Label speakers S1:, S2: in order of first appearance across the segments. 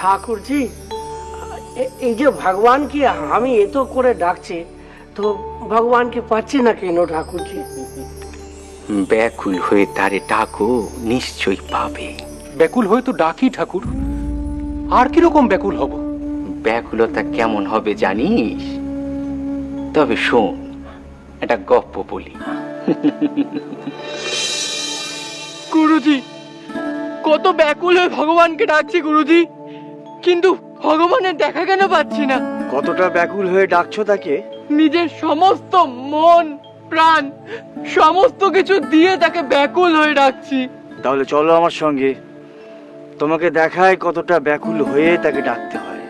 S1: ठाकुर जी এই যে ভগবান কি আমি এত করে ডাকছে তো ভগবান কে পাচ্ছি না কেন ঠাকুর জি?
S2: ব্যাকুল হয়ে তারে ডাকো, নিশ্চয়ই পাবে।
S3: ব্যাকুল হয়ে তো ডাকি ঠাকুর, আর কিরকম ব্যাকুল হব?
S2: ব্যাকুলতা কেমন হবে জানিস? তবে শোন, একটা গপ্প বলি।
S4: গুরুজি, কত ব্যাকুল হয়ে ভগবানকে ডাকছি গুরুজি, কিন্তু ভগবানের দেখা কেন পাচ্ছি না?
S5: কতটা ব্যাকুল হয়ে ডাকছো তাকে?
S4: নিজের সমস্ত মন প্রাণ সমস্ত কিছু দিয়ে তাকে ব্যাকুল হয়ে ডাকছি।
S5: তাহলে চলো আমার সঙ্গে, তোমাকে দেখায় কতটা ব্যাকুল হয়ে তাকে ডাকতে হয়।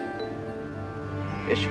S5: এসো।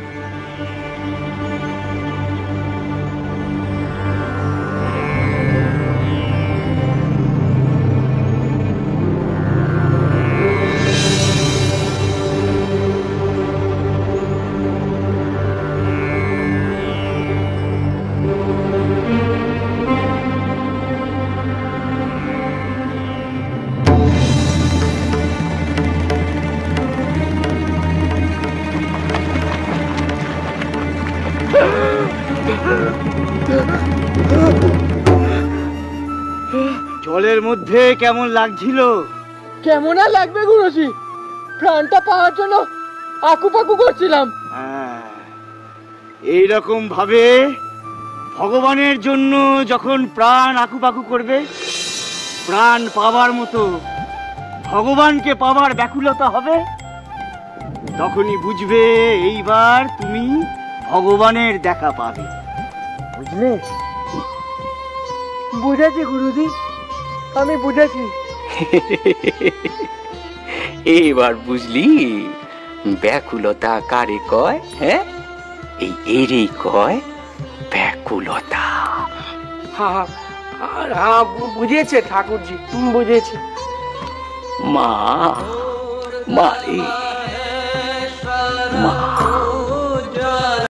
S5: জলের মধ্যে কেমন লাগছিল?
S4: কেমন আর লাগবে গুরুজি, প্রাণটা পাওয়ার জন্য আকুপাকু করছিলাম।
S5: এইরকম ভাবে ভগবানের জন্য যখন প্রাণ আকুপাকু করবে, প্রাণ পাওয়ার মতো ভগবানকে পাওয়ার ব্যাকুলতা হবে, তখনই বুঝবে এইবার তুমি ভগবানের দেখা পাবে। বুঝলে?
S4: বুঝেছি গুরুজি, আমি বুঝেছি।
S2: এবার বুঝলি ব্যাকুলতা কারে কয়? হ্যাঁ, এই এরই কয় ব্যাকুলতা।
S1: হ্যাঁ হ্যাঁ বুঝেছে ঠাকুর জি, বুঝেছি।
S2: মা, মারে মা।